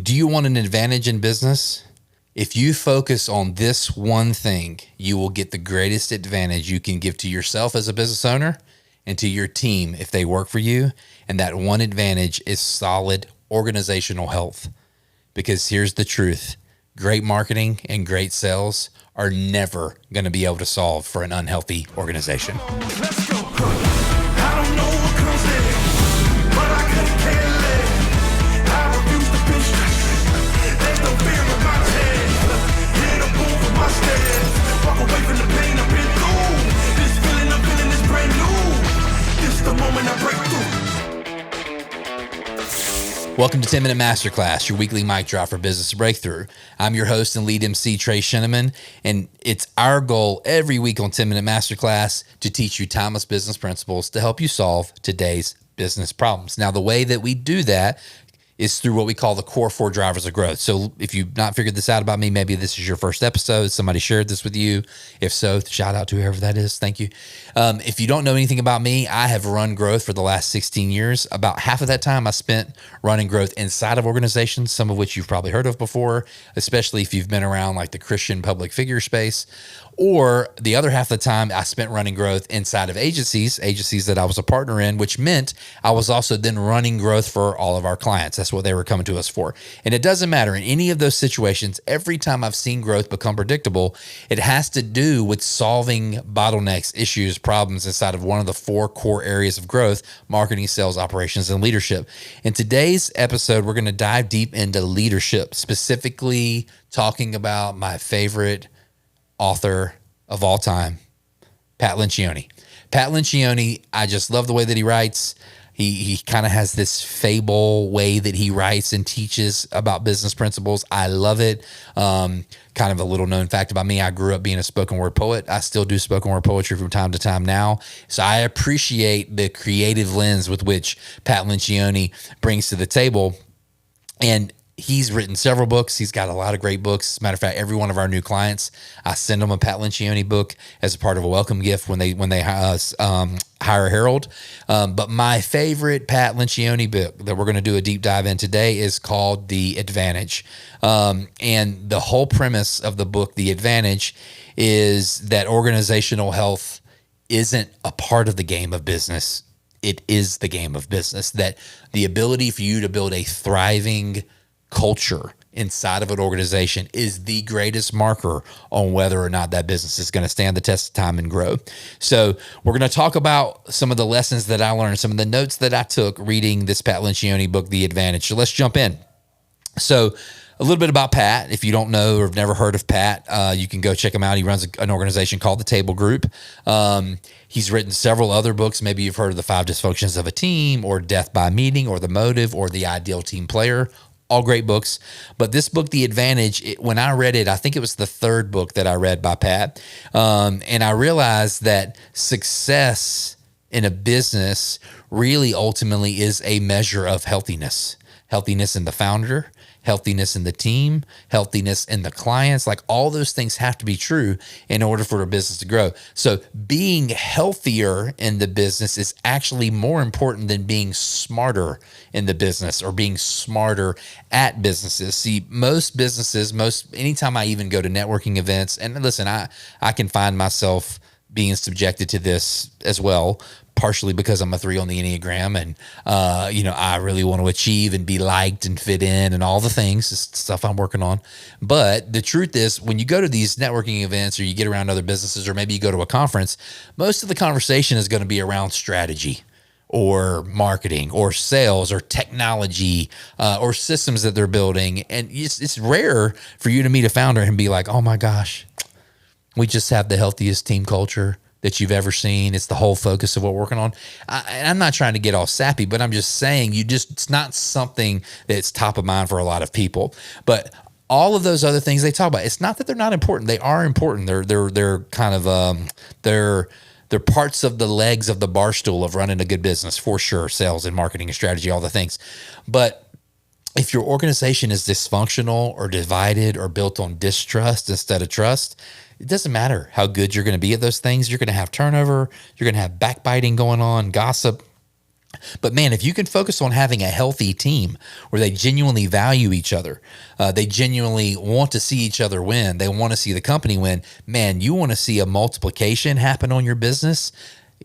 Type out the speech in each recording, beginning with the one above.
Do you want an advantage in business? If you focus on this one thing, you will get the greatest advantage you can give to yourself as a business owner and to your team if they work for you. And that one advantage is solid organizational health. Because here's the truth: great marketing and great sales are never going to be able to solve for an unhealthy organization. Let's go. I don't know what comes next, but I couldn't care less. I refuse to be stressed. There's no fear in my chest. Hear the boom from my stairs. Walk away from the pain I've been through. This feeling I'm feeling is brand new. This the moment I break through. Welcome to 10 Minute Masterclass, your weekly mic drop for business breakthrough. I'm your host and lead MC, Trey Sheneman, and it's our goal every week on 10 Minute Masterclass to teach you timeless business principles to help you solve today's business problems. Now, the way that we do that is through what we call the core 4 drivers of growth. So if you've not figured this out about me, maybe this is your first episode. Somebody shared this with you. If so, shout out to whoever that is. Thank you. If you don't know anything about me, I have run growth for the last 16 years. About half of that time I spent running growth inside of organizations, some of which you've probably heard of before, especially if you've been around like the Christian public figure space. Or the other half of the time I spent running growth inside of agencies that I was a partner in, which meant I was also then running growth for all of our clients. That's what they were coming to us for. And it doesn't matter in any of those situations. Every time I've seen growth become predictable, it has to do with solving bottlenecks, issues, problems inside of one of the 4 core areas of growth: marketing, sales, operations, and leadership. In today's episode, we're going to dive deep into leadership, specifically talking about my favorite author of all time, Pat Lencioni. Pat Lencioni, I just love the way that he writes. He kind of has this fable way that he writes and teaches about business principles. I love it. Kind of a little known fact about me: I grew up being a spoken word poet. I still do spoken word poetry from time to time now. So I appreciate the creative lens with which Pat Lencioni brings to the table. And he's written several books. He's got a lot of great books. As a matter of fact, every one of our new clients, I send them a Pat Lencioni book as a part of a welcome gift when they hire a herald. But my favorite Pat Lencioni book that we're going to do a deep dive in today is called The Advantage. And the whole premise of the book, The Advantage, is that organizational health isn't a part of the game of business. It is the game of business. That the ability for you to build a thriving culture inside of an organization is the greatest marker on whether or not that business is going to stand the test of time and grow. So we're going to talk about some of the lessons that I learned, some of the notes that I took reading this Pat Lencioni book, The Advantage. So let's jump in. So a little bit about Pat. If you don't know or have never heard of Pat, you can go check him out. He runs an organization called the Table Group. He's written several other books. Maybe you've heard of The 5 Dysfunctions of a Team, or Death by Meeting, or The Motive, or The Ideal Team Player. All great books. But this book, The Advantage, when I read it, I think it was the 3rd book that I read by Pat. And I realized that success in a business really ultimately is a measure of healthiness. Healthiness in the founder, healthiness in the team, healthiness in the clients. Like, all those things have to be true in order for a business to grow. So being healthier in the business is actually more important than being smarter in the business or being smarter at businesses. See, most businesses, anytime I even go to networking events, and listen, I can find myself being subjected to this as well, partially because I'm a 3 on the Enneagram, and I really want to achieve and be liked and fit in and all the things. It's stuff I'm working on. But the truth is, when you go to these networking events, or you get around other businesses, or maybe you go to a conference, most of the conversation is going to be around strategy, or marketing, or sales, or technology, or systems that they're building. And it's rare for you to meet a founder and be like, oh my gosh, we just have the healthiest team culture that you've ever seen. It's the whole focus of what we're working on. And I'm not trying to get all sappy, but I'm just saying it's not something that's top of mind for a lot of people. But all of those other things they talk about, it's not that they're not important. They are important. They're kind of they're parts of the legs of the bar stool of running a good business, for sure. Sales and marketing and strategy, all the things. But if your organization is dysfunctional or divided or built on distrust instead of trust, it doesn't matter how good you're going to be at those things. You're going to have turnover. You're going to have backbiting going on, gossip. But man, if you can focus on having a healthy team where they genuinely value each other, they genuinely want to see each other win, they want to see the company win, man, you want to see a multiplication happen on your business.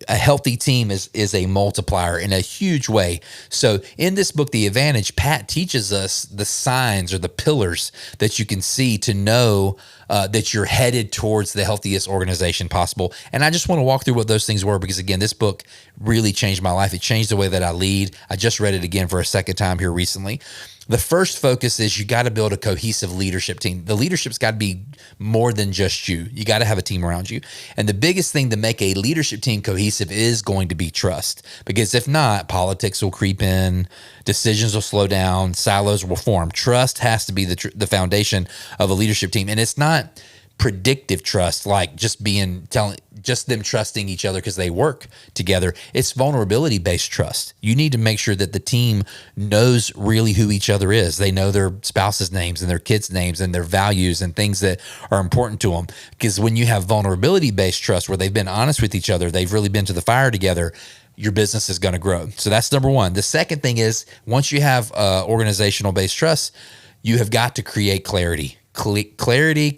A healthy team is a multiplier in a huge way. So in this book, The Advantage, Pat teaches us the signs or the pillars that you can see to know that you're headed towards the healthiest organization possible. And I just want to walk through what those things were, because again, this book really changed my life. It changed the way that I lead. I just read it again for a second time here recently. The first focus is you got to build a cohesive leadership team. The leadership's got to be more than just you. You got to have a team around you. And the biggest thing to make a leadership team cohesive is going to be trust. Because if not, politics will creep in, decisions will slow down, silos will form. Trust has to be the foundation of a leadership team. And it's not predictive trust, like just them trusting each other because they work together. It's vulnerability based trust. You need to make sure that the team knows really who each other is. They know their spouse's names and their kids' names and their values and things that are important to them. Because when you have vulnerability based trust, where they've been honest with each other, they've really been to the fire together, your business is going to grow. So that's number one. The second thing is, once you have organizational based trust, you have got to create clarity. Clarity.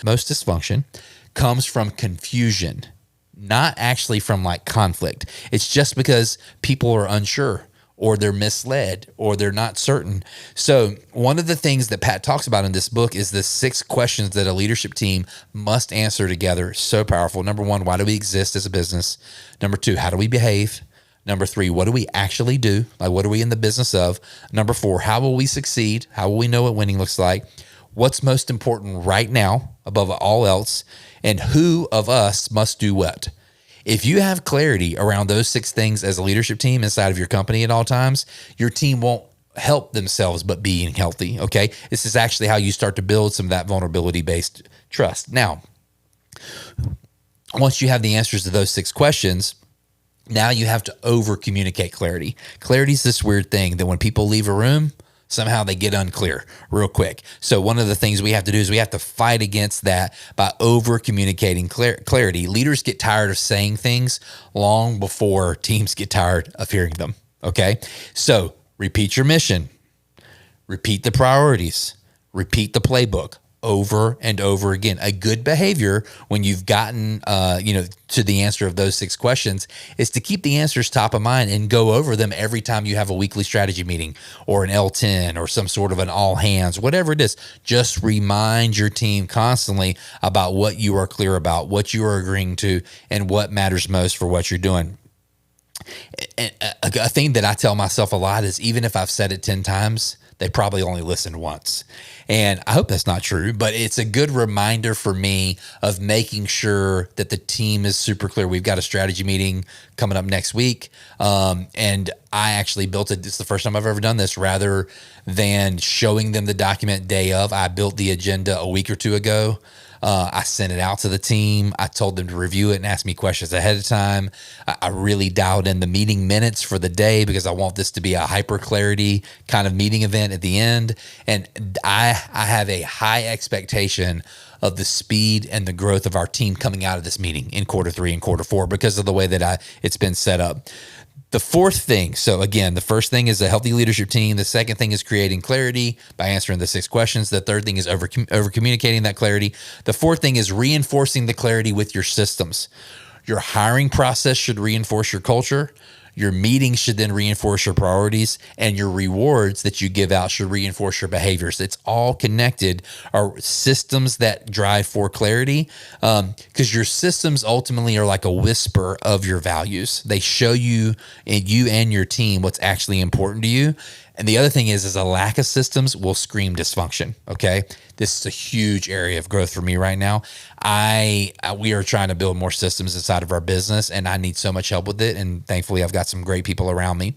Most dysfunction comes from confusion, not actually from like conflict. It's just because people are unsure, or they're misled, or they're not certain. So one of the things that Pat talks about in this book is the 6 questions that a leadership team must answer together. So powerful. Number 1, why do we exist as a business? Number 2, how do we behave? Number 3, what do we actually do? Like, what are we in the business of? Number 4, how will we succeed? How will we know what winning looks like? What's most important right now above all else? And who of us must do what? If you have clarity around those 6 things as a leadership team inside of your company at all times, your team won't help themselves but being healthy, okay? This is actually how you start to build some of that vulnerability-based trust. Now, once you have the answers to those 6 questions, now you have to over-communicate clarity. Clarity is this weird thing that when people leave a room, somehow they get unclear real quick. So one of the things we have to do is we have to fight against that by over-communicating clarity. Leaders get tired of saying things long before teams get tired of hearing them, okay? So repeat your mission, repeat the priorities, repeat the playbook over and over again. A good behavior when you've gotten to the answer of those 6 questions is to keep the answers top of mind and go over them every time you have a weekly strategy meeting or an L10 or some sort of an all hands, whatever it is. Just remind your team constantly about what you are clear about, what you are agreeing to, and what matters most for what you're doing. And a thing that I tell myself a lot is, even if I've said it 10 times, they probably only listened once. And I hope that's not true, but it's a good reminder for me of making sure that the team is super clear. We've got a strategy meeting coming up next week. And I actually built it. It's the first time I've ever done this. Rather than showing them the document day of, I built the agenda a week or 2 ago. I sent it out to the team. I told them to review it and ask me questions ahead of time. I really dialed in the meeting minutes for the day because I want this to be a hyper clarity kind of meeting event at the end. And I have a high expectation of the speed and the growth of our team coming out of this meeting in quarter 3 and quarter 4 because of the way that it's been set up. The fourth thing, so again, the first thing is a healthy leadership team. The second thing is creating clarity by answering the 6 questions. The third thing is over communicating that clarity. The fourth thing is reinforcing the clarity with your systems. Your hiring process should reinforce your culture. Your meetings should then reinforce your priorities, and your rewards that you give out should reinforce your behaviors. It's all connected. Our systems that drive for clarity, because your systems ultimately are like a whisper of your values. They show you and your team what's actually important to you. And the other thing is a lack of systems will scream dysfunction. Okay. This is a huge area of growth for me right now. We are trying to build more systems inside of our business, and I need so much help with it. And thankfully I've got some great people around me.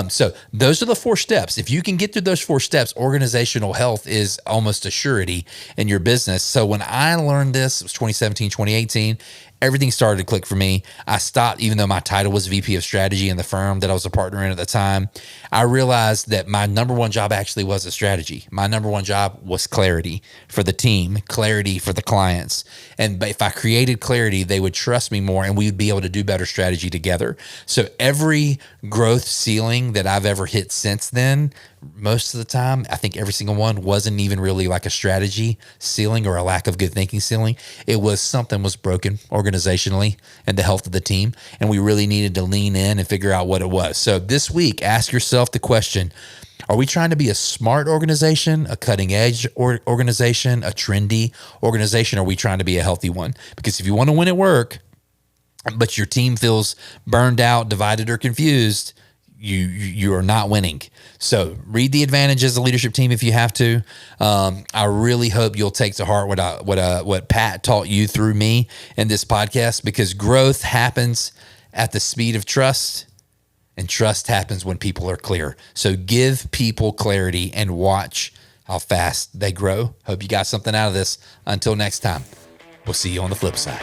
So those are the 4 steps. If you can get through those 4 steps, organizational health is almost a surety in your business. So when I learned this, it was 2017, 2018. everything started to click for me. I stopped, even though my title was VP of strategy in the firm that I was a partner in at the time. I realized that my number one job actually wasn't strategy. My number one job was clarity for the team, clarity for the clients. And if I created clarity, they would trust me more and we would be able to do better strategy together. So every growth ceiling that I've ever hit since then, most of the time, I think every single one wasn't even really like a strategy ceiling or a lack of good thinking ceiling. It was something was broken organizationally and the health of the team. And we really needed to lean in and figure out what it was. So this week, ask yourself the question, are we trying to be a smart organization, a cutting edge organization, a trendy organization? Or are we trying to be a healthy one? Because if you want to win at work, but your team feels burned out, divided, or confused, you are not winning. So read The Advantage as a leadership team if you have to. I really hope you'll take to heart what Pat taught you through me in this podcast, because growth happens at the speed of trust, and trust happens when people are clear. So give people clarity and watch how fast they grow. Hope you got something out of this. Until next time, we'll see you on the flip side.